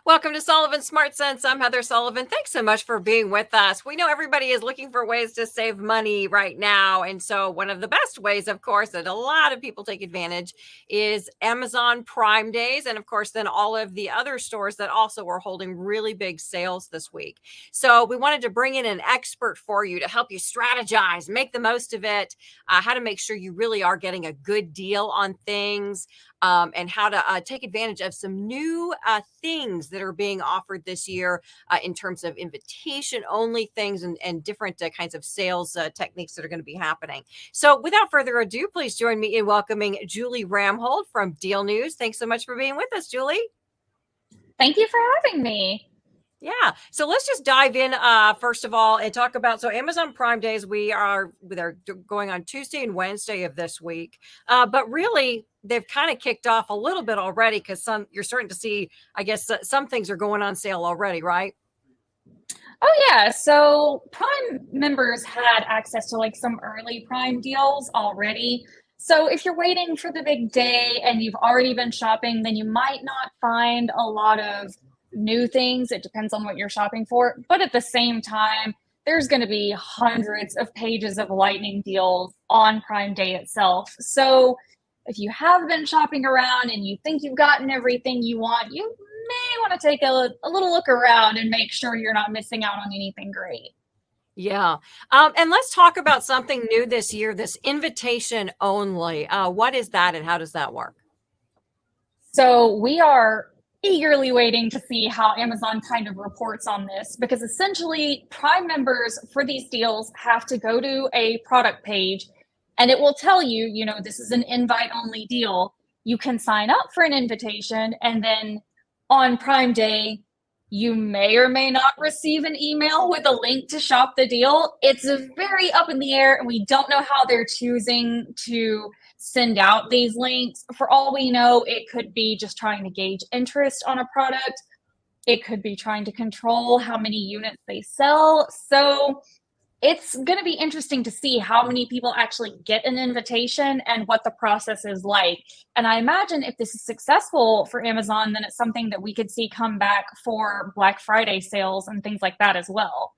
Welcome to Sullivan Smart Sense. I'm Heather Sullivan. Thanks so much for being with us. We know everybody is looking for ways to save money right now. And so, one of the best ways, of course, that a lot of people take advantage is Amazon Prime Days. And of course, then all of the other stores that also are holding really big sales this week. So, we wanted to bring in an expert for you to help you strategize, make the most of it, how to make sure you really are getting a good deal on things. And how to take advantage of some new things that are being offered this year in terms of invitation only things and different kinds of sales techniques that are going to be happening. So, without further ado, please join me in welcoming Julie Ramhold from Deal News. Thanks so much for being with us, Julie. Thank you for having me. Yeah. So let's just dive in first of all and talk about Amazon Prime Days. They're going on Tuesday and Wednesday of this week. But really they've kind of kicked off a little bit already because you're starting to see, I guess, some things are going on sale already, right? Oh yeah, so Prime members had access to like some early Prime deals already. So if you're waiting for the big day and you've already been shopping, then you might not find a lot of new things. It depends on what you're shopping for. But at the same time, there's going to be hundreds of pages of lightning deals on Prime Day itself. So if you have been shopping around and you think you've gotten everything you want, you may want to take a little look around and make sure you're not missing out on anything great. Yeah. And let's talk about something new this year, this invitation only. What is that and how does that work? So we are eagerly waiting to see how Amazon kind of reports on this because essentially Prime members for these deals have to go to a product page and it will tell you, this is an invite only deal. You can sign up for an invitation and then on Prime Day, you may or may not receive an email with a link to shop the deal. It's very up in the air, and we don't know how they're choosing to send out these links. For all we know, it could be just trying to gauge interest on a product. It could be trying to control how many units they sell. So it's going to be interesting to see how many people actually get an invitation and what the process is like. And I imagine if this is successful for Amazon, then it's something that we could see come back for Black Friday sales and things like that as well.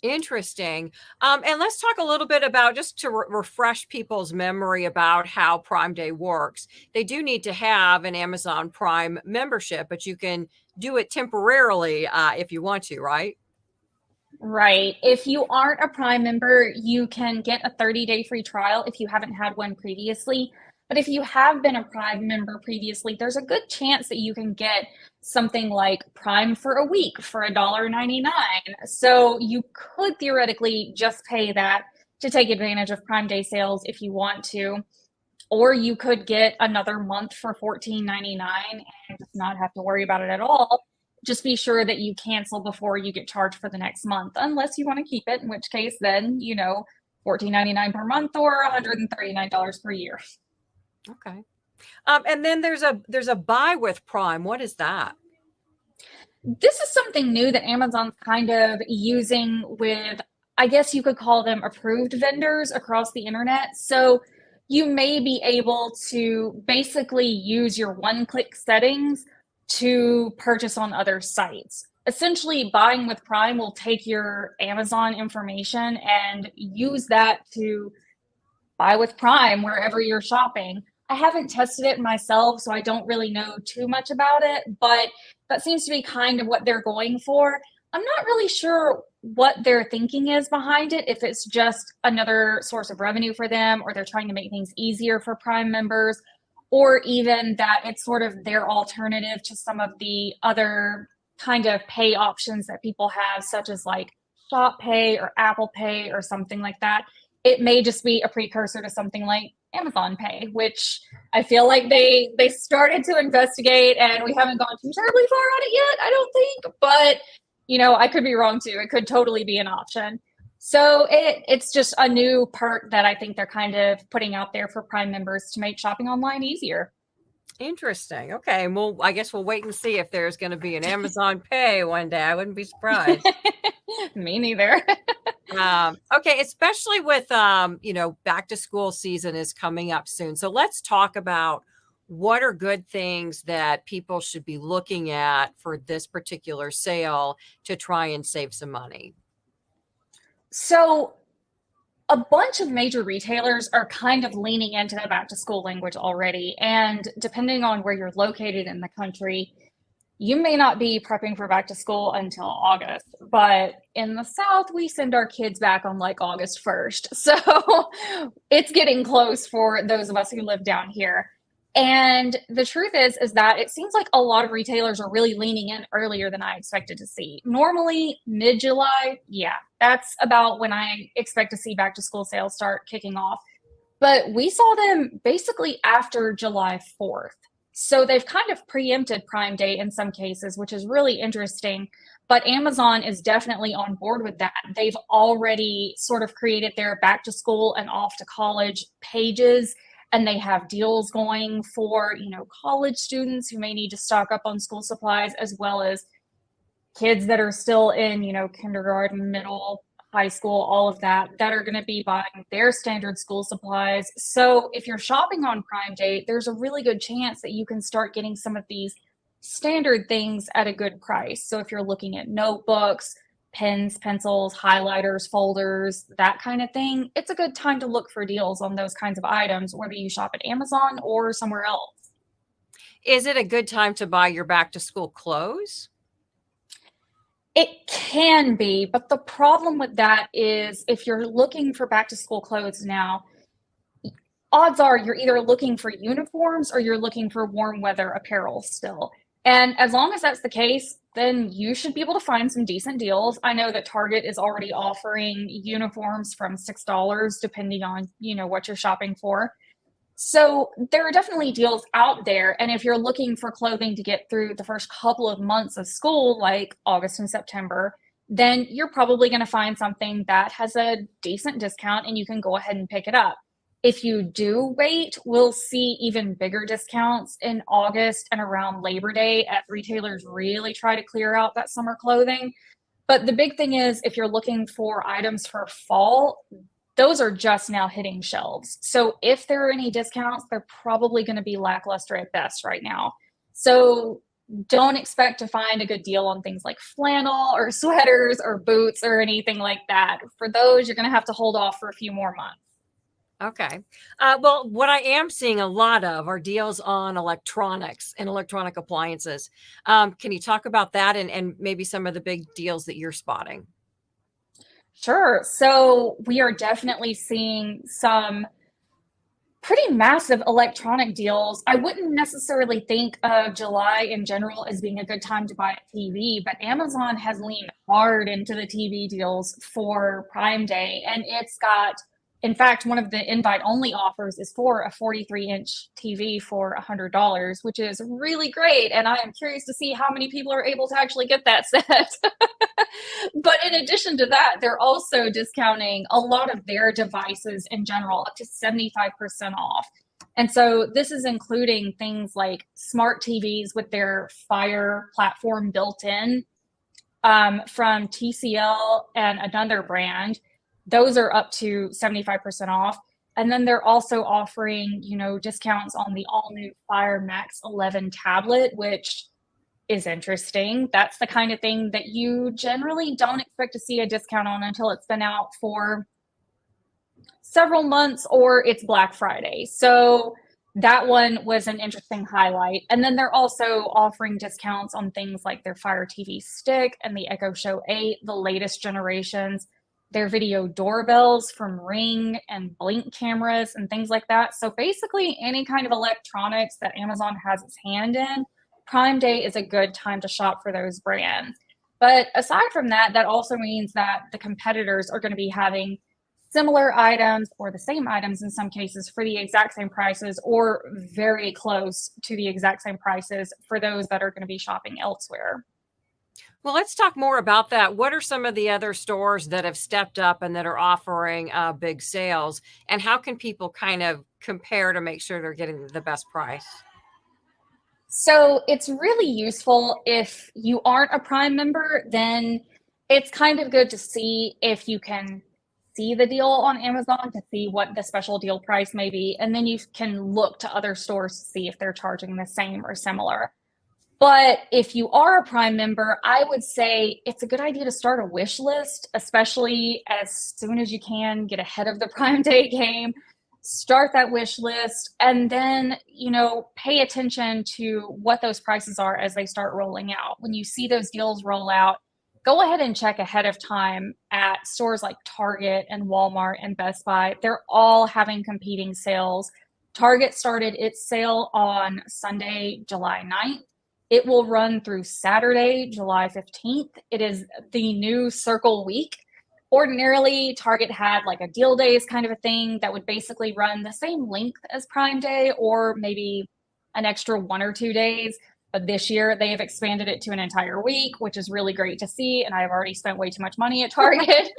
Interesting. And let's talk a little bit about just to refresh people's memory about how Prime Day works. They do need to have an Amazon Prime membership, but you can do it temporarily if you want to, right? Right. If you aren't a Prime member, you can get a 30-day free trial if you haven't had one previously. But if you have been a Prime member previously, there's a good chance that you can get something like Prime for a week for $1.99. So you could theoretically just pay that to take advantage of Prime Day sales if you want to. Or you could get another month for $14.99 and just not have to worry about it at all. Just be sure that you cancel before you get charged for the next month, unless you want to keep it, in which case then, $14.99 per month or $139 per year. Okay. And then there's a buy with Prime. What is that? This is something new that Amazon's kind of using with, I guess you could call them approved vendors across the internet. So you may be able to basically use your one-click settings to purchase on other sites. Essentially, buying with Prime will take your Amazon information and use that to buy with Prime wherever you're shopping. I haven't tested it myself, so I don't really know too much about it, but that seems to be kind of what they're going for. I'm not really sure what their thinking is behind it, if it's just another source of revenue for them, or they're trying to make things easier for Prime members, or even that it's sort of their alternative to some of the other kind of pay options that people have, such as like Shop Pay or Apple Pay or something like that. It may just be a precursor to something like Amazon Pay, which I feel like they started to investigate, and we haven't gone too terribly far on it yet, I don't think. But I could be wrong too. It could totally be an option. So it's just a new perk that I think they're kind of putting out there for Prime members to make shopping online easier. Interesting. Okay. Well, I guess we'll wait and see if there's going to be an Amazon Pay one day. I wouldn't be surprised. Me neither. Okay, especially with back to school season is coming up soon. So let's talk about what are good things that people should be looking at for this particular sale to try and save some money? So a bunch of major retailers are kind of leaning into the back to school language already. And depending on where you're located in the country, you may not be prepping for back to school until August, but in the South, we send our kids back on like August 1st. So it's getting close for those of us who live down here. And the truth is that it seems like a lot of retailers are really leaning in earlier than I expected to see. Normally, mid-July, yeah, that's about when I expect to see back to school sales start kicking off. But we saw them basically after July 4th. So they've kind of preempted Prime Day in some cases, which is really interesting. But Amazon is definitely on board with that. They've already sort of created their back to school and off to college pages, and they have deals going for, college students who may need to stock up on school supplies, as well as kids that are still in, kindergarten, middle, high school, all of that, that are going to be buying their standard school supplies. So if you're shopping on Prime Day, there's a really good chance that you can start getting some of these standard things at a good price. So if you're looking at notebooks, pens, pencils, highlighters, folders, that kind of thing, it's a good time to look for deals on those kinds of items, whether you shop at Amazon or somewhere else. Is it a good time to buy your back to school clothes? It can be, but the problem with that is if you're looking for back to school clothes now, odds are you're either looking for uniforms or you're looking for warm weather apparel still. And as long as that's the case, then you should be able to find some decent deals. I know that Target is already offering uniforms from $6 depending on, what you're shopping for. So there are definitely deals out there. And if you're looking for clothing to get through the first couple of months of school, like August and September, then you're probably going to find something that has a decent discount and you can go ahead and pick it up. If you do wait, we'll see even bigger discounts in August and around Labor Day as retailers really try to clear out that summer clothing. But the big thing is, if you're looking for items for fall, those are just now hitting shelves. So if there are any discounts, they're probably going to be lackluster at best right now. So don't expect to find a good deal on things like flannel or sweaters or boots or anything like that. For those, you're going to have to hold off for a few more months. Okay. Well, what I am seeing a lot of are deals on electronics and electronic appliances. Can you talk about that and maybe some of the big deals that you're spotting? Sure. So we are definitely seeing some pretty massive electronic deals. I wouldn't necessarily think of July in general as being a good time to buy a TV, but Amazon has leaned hard into the TV deals for Prime Day. And it's got, in fact, one of the invite only offers is for a 43-inch TV for $100, which is really great. And I am curious to see how many people are able to actually get that set. But in addition to that, they're also discounting a lot of their devices in general, up to 75% off. And so this is including things like smart TVs with their Fire platform built in from TCL and another brand. Those are up to 75% off. And then they're also offering, discounts on the all new Fire Max 11 tablet, which is interesting. That's the kind of thing that you generally don't expect to see a discount on until it's been out for several months or it's Black Friday. So that one was an interesting highlight. And then they're also offering discounts on things like their Fire TV Stick and the Echo Show 8, the latest generations, their video doorbells from Ring and Blink cameras and things like that. So basically any kind of electronics that Amazon has its hand in, Prime Day is a good time to shop for those brands. But aside from that, that also means that the competitors are going to be having similar items or the same items in some cases for the exact same prices or very close to the exact same prices for those that are going to be shopping elsewhere. Well, let's talk more about that. What are some of the other stores that have stepped up and that are offering big sales? And how can people kind of compare to make sure they're getting the best price? So it's really useful if you aren't a Prime member, then it's kind of good to see if you can see the deal on Amazon to see what the special deal price may be, and then you can look to other stores to see if they're charging the same or similar. But if you are a Prime member, I would say it's a good idea to start a wish list, especially as soon as you can, get ahead of the Prime Day game. Start that wish list and then, pay attention to what those prices are as they start rolling out. When you see those deals roll out, go ahead and check ahead of time at stores like Target and Walmart and Best Buy. They're all having competing sales. Target started its sale on Sunday, July 9th. It will run through Saturday, July 15th. It is the new Circle Week. Ordinarily, Target had like a deal days kind of a thing that would basically run the same length as Prime Day or maybe an extra 1 or 2 days. But this year they have expanded it to an entire week, which is really great to see. And I've already spent way too much money at Target.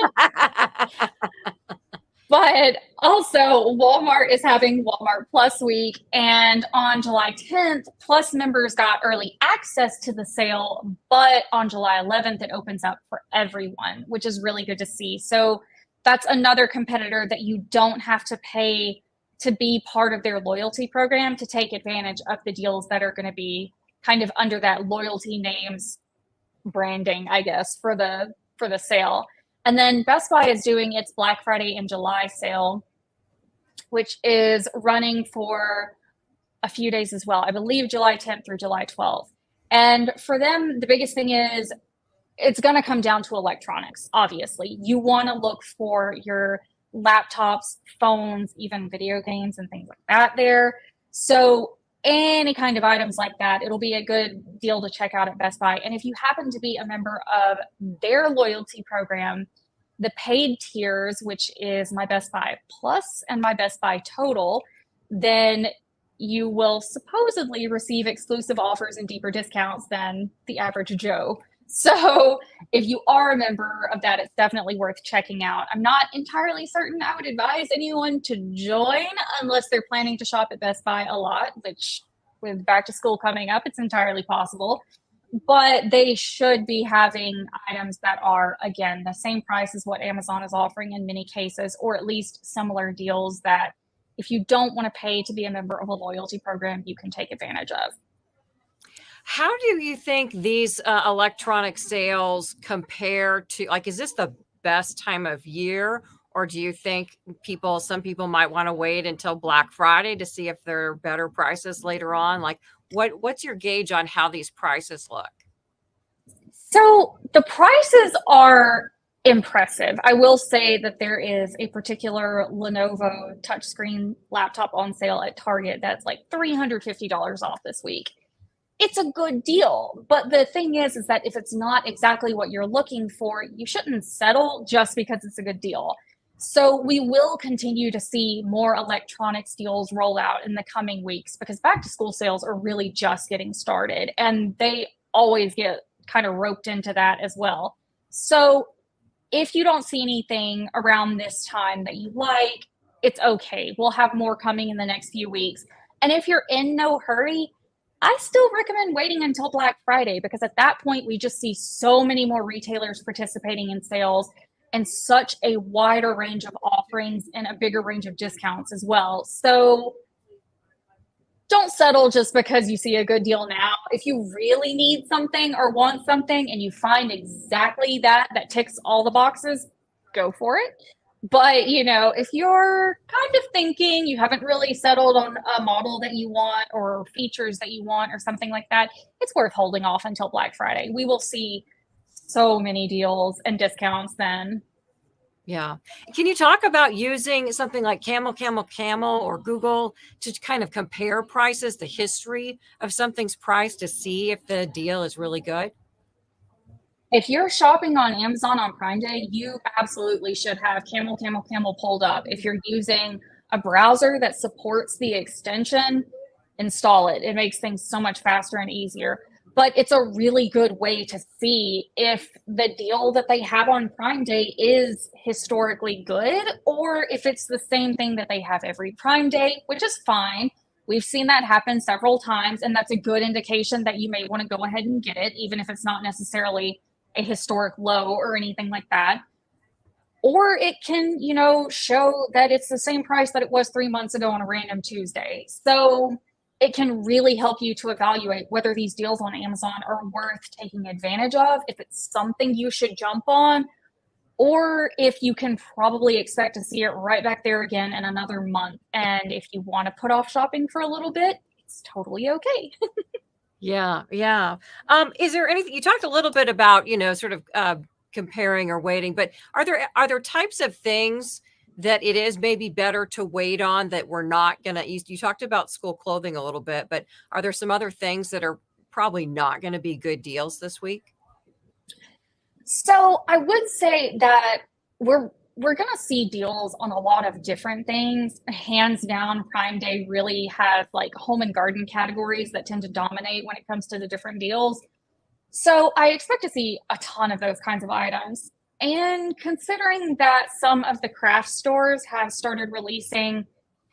But also, Walmart is having Walmart Plus Week. And on July 10th, Plus members got early access to the sale. But on July 11th, it opens up for everyone, which is really good to see. So that's another competitor that you don't have to pay to be part of their loyalty program to take advantage of the deals that are going to be kind of under that loyalty names branding, I guess, for the sale. And then Best Buy is doing its Black Friday in July sale, which is running for a few days as well. I believe July 10th through July 12th. And for them, the biggest thing is it's going to come down to electronics, obviously. You want to look for your laptops, phones, even video games and things like that there. So any kind of items like that, it'll be a good deal to check out at Best Buy. And if you happen to be a member of their loyalty program, the paid tiers, which is my Best Buy Plus and my Best Buy Total, then you will supposedly receive exclusive offers and deeper discounts than the average Joe. So if you are a member of that, it's definitely worth checking out. I'm not entirely certain I would advise anyone to join unless they're planning to shop at Best Buy a lot, which with back to school coming up, it's entirely possible. But they should be having items that are, again, the same price as what Amazon is offering in many cases, or at least similar deals that if you don't want to pay to be a member of a loyalty program, you can take advantage of. How do you think these electronic sales compare to, like, is this the best time of year? Or do you think some people might want to wait until Black Friday to see if there are better prices later on? Like, what's your gauge on how these prices look? So the prices are impressive. I will say that there is a particular Lenovo touchscreen laptop on sale at Target that's like $350 off this week. It's a good deal. But the thing is that if it's not exactly what you're looking for, you shouldn't settle just because it's a good deal. So we will continue to see more electronics deals roll out in the coming weeks because back to school sales are really just getting started and they always get kind of roped into that as well. So if you don't see anything around this time that you like, it's okay. We'll have more coming in the next few weeks. And if you're in no hurry, I still recommend waiting until Black Friday because at that point, we just see so many more retailers participating in sales and such a wider range of offerings and a bigger range of discounts as well. So don't settle just because you see a good deal now. If you really need something or want something and you find exactly that ticks all the boxes, go for it. But, if you're kind of thinking you haven't really settled on a model that you want or features that you want or something like that, it's worth holding off until Black Friday. We will see so many deals and discounts then. Yeah. Can you talk about using something like CamelCamelCamel or Google to kind of compare prices, the history of something's price to see if the deal is really good? If you're shopping on Amazon on Prime Day, you absolutely should have CamelCamelCamel pulled up. If you're using a browser that supports the extension, install it. It makes things so much faster and easier. But it's a really good way to see if the deal that they have on Prime Day is historically good or if it's the same thing that they have every Prime Day, which is fine. We've seen that happen several times, and that's a good indication that you may want to go ahead and get it, even if it's not necessarily a historic low or anything like that. or it can, show that it's the same price that it was 3 months ago on a random Tuesday. So it can really help you to evaluate whether these deals on Amazon are worth taking advantage of, if it's something you should jump on, or if you can probably expect to see it right back there again in another month. And if you want to put off shopping for a little bit, it's totally okay. Yeah, yeah. Is there anything you talked a little bit about, sort of comparing or waiting, but are there types of things that it is maybe better to wait on that we're not gonna you talked about school clothing a little bit, but are there some other things that are probably not gonna be good deals this week? So I would say that we're gonna see deals on a lot of different things. Hands down, Prime Day really has like home and garden categories that tend to dominate when it comes to the different deals. So I expect to see a ton of those kinds of items. And considering that some of the craft stores have started releasing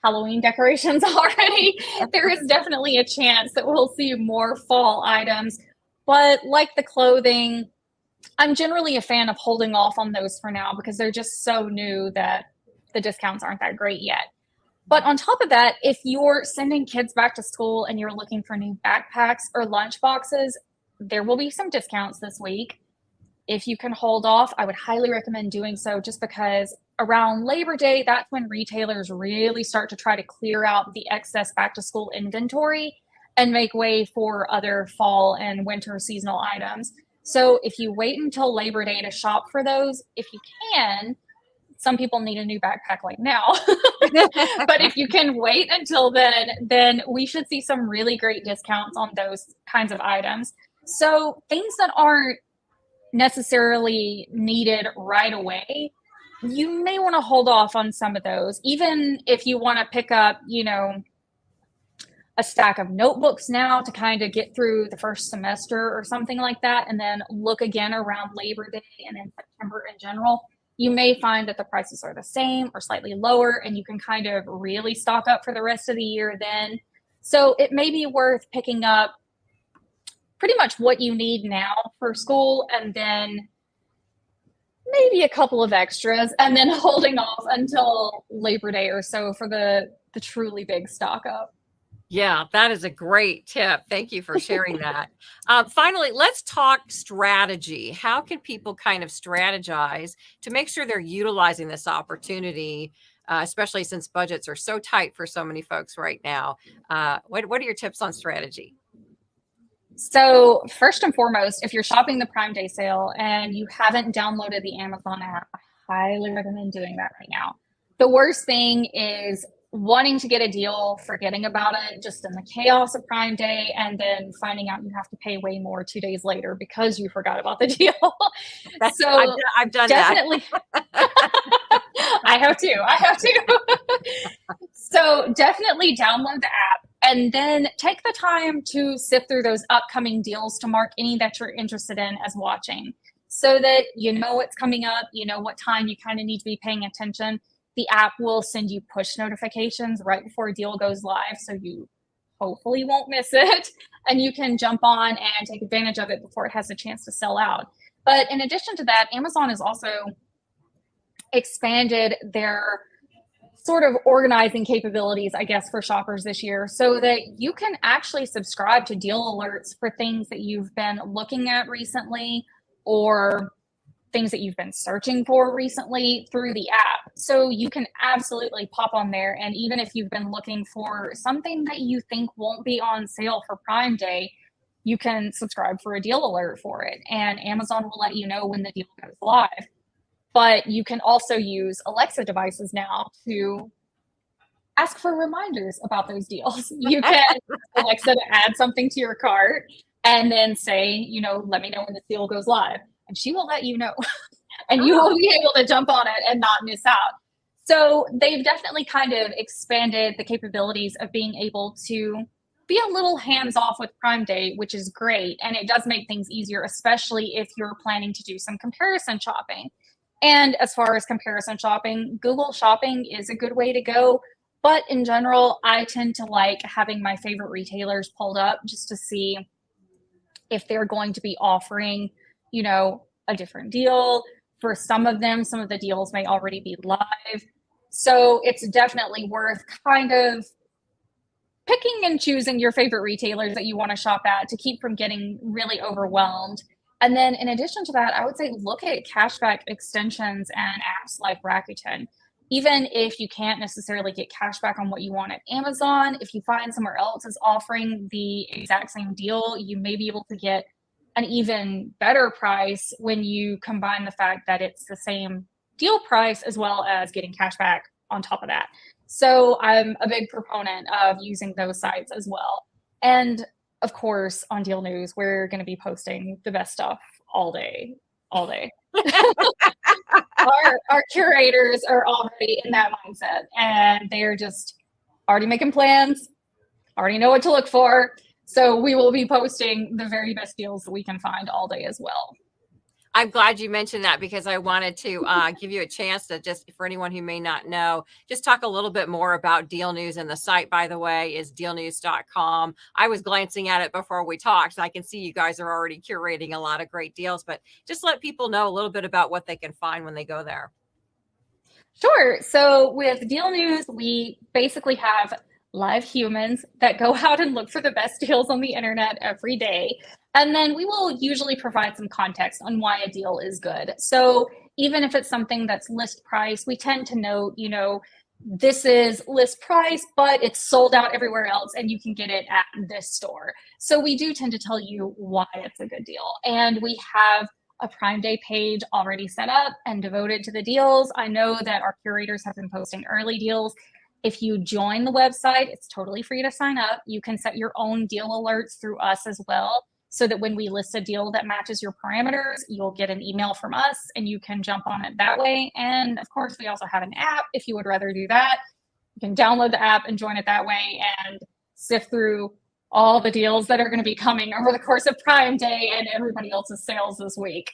Halloween decorations already, there is definitely a chance that we'll see more fall items. But like the clothing, I'm generally a fan of holding off on those for now because they're just so new that the discounts aren't that great yet. But on top of that, if you're sending kids back to school and you're looking for new backpacks or lunch boxes, there will be some discounts this week. If you can hold off, I would highly recommend doing so just because around Labor Day, that's when retailers really start to try to clear out the excess back to school inventory and make way for other fall and winter seasonal items. So if you wait until Labor Day to shop for those, if you can, some people need a new backpack like now. But if you can wait until then we should see some really great discounts on those kinds of items. So things that aren't necessarily needed right away, you may want to hold off on some of those. Even if you want to pick up, a stack of notebooks now to kind of get through the first semester or something like that, and then look again around Labor Day and in September in general, you may find that the prices are the same or slightly lower, and you can kind of really stock up for the rest of the year then. So it may be worth picking up pretty much what you need now for school and then maybe a couple of extras and then holding off until Labor Day or so for the truly big stock up. Yeah, that is a great tip. Thank you for sharing that. Finally, let's talk strategy. How can people kind of strategize to make sure they're utilizing this opportunity, especially since budgets are so tight for so many folks right now? What are your tips on strategy? So, first and foremost, if you're shopping the Prime Day sale and you haven't downloaded the Amazon app, I highly recommend doing that right now. The worst thing is wanting to get a deal, forgetting about it just in the chaos of Prime Day, and then finding out you have to pay way more 2 days later because you forgot about the deal. So, I've done that. definitely, I have to. I have to. So definitely download the app and then take the time to sift through those upcoming deals to mark any that you're interested in as watching so that you know what's coming up, you know what time you kind of need to be paying attention. The app will send you push notifications right before a deal goes live, so you hopefully won't miss it and you can jump on and take advantage of it before it has a chance to sell out. But in addition to that, Amazon has also expanded their sort of organizing capabilities, I guess, for shoppers this year so that you can actually subscribe to deal alerts for things that you've been looking at recently or things that you've been searching for recently through the app. So you can absolutely pop on there. And even if you've been looking for something that you think won't be on sale for Prime Day, you can subscribe for a deal alert for it. And Amazon will let you know when the deal goes live. But you can also use Alexa devices now to ask for reminders about those deals. You can ask Alexa to add something to your cart and then say, let me know when the deal goes live. And she will let you know. And you will be able to jump on it and not miss out. So they've definitely kind of expanded the capabilities of being able to be a little hands off with Prime Day, which is great. And it does make things easier, especially if you're planning to do some comparison shopping. And as far as comparison shopping, Google Shopping is a good way to go. But in general, I tend to like having my favorite retailers pulled up just to see if they're going to be offering, a different deal For some of them, some of the deals may already be live. So it's definitely worth kind of picking and choosing your favorite retailers that you want to shop at to keep from getting really overwhelmed. And then in addition to that, I would say look at cashback extensions and apps like Rakuten. Even if you can't necessarily get cashback on what you want at Amazon, if you find somewhere else is offering the exact same deal, you may be able to get an even better price when you combine the fact that it's the same deal price as well as getting cashback on top of that. So I'm a big proponent of using those sites as well. And of course, on Deal News, we're going to be posting the best stuff all day, all day. Our curators are already in that mindset, and they're just already making plans, already know what to look for. So we will be posting the very best deals that we can find all day as well. I'm glad you mentioned that because I wanted to give you a chance to, just for anyone who may not know, just talk a little bit more about Deal News. And the site, by the way, is dealnews.com. I was glancing at it before we talked, so I can see you guys are already curating a lot of great deals, but just let people know a little bit about what they can find when they go there. Sure. So with Deal News, we basically have live humans that go out and look for the best deals on the internet every day. And then we will usually provide some context on why a deal is good. So even if it's something that's list price, we tend to note, this is list price, but it's sold out everywhere else and you can get it at this store. So we do tend to tell you why it's a good deal. And we have a Prime Day page already set up and devoted to the deals. I know that our curators have been posting early deals. If you join the website, it's totally free to sign up. You can set your own deal alerts through us as well, so that when we list a deal that matches your parameters, you'll get an email from us and you can jump on it that way. And of course, we also have an app if you would rather do that. You can download the app and join it that way and sift through all the deals that are going to be coming over the course of Prime Day and everybody else's sales this week.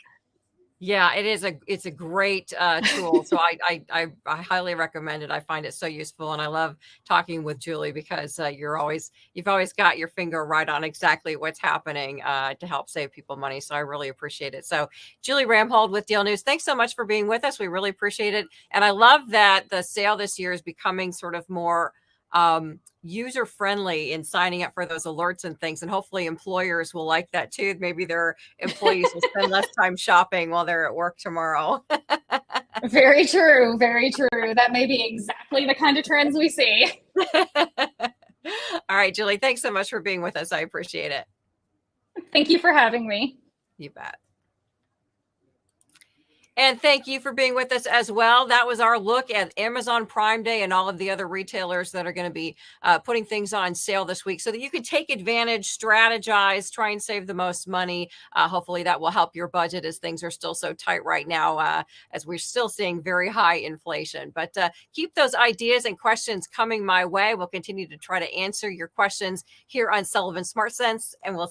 Yeah, it's a great tool. So I highly recommend it. I find it so useful, and I love talking with Julie because you've always got your finger right on exactly what's happening to help save people money. So I really appreciate it. So Julie Ramhold with Deal News, thanks so much for being with us. We really appreciate it, and I love that the sale this year is becoming sort of more user friendly in signing up for those alerts and things, and hopefully employers will like that too. Maybe their employees will spend less time shopping while they're at work tomorrow. Very true, very true. That may be exactly the kind of trends we see. All right, Julie, thanks so much for being with us. I appreciate it. Thank you for having me. You bet. And thank you for being with us as well. That was our look at Amazon Prime Day and all of the other retailers that are going to be putting things on sale this week so that you can take advantage, strategize, try and save the most money. Hopefully that will help your budget as things are still so tight right now, as we're still seeing very high inflation. But keep those ideas and questions coming my way. We'll continue to try to answer your questions here on Sullivan Smart Sense, and we'll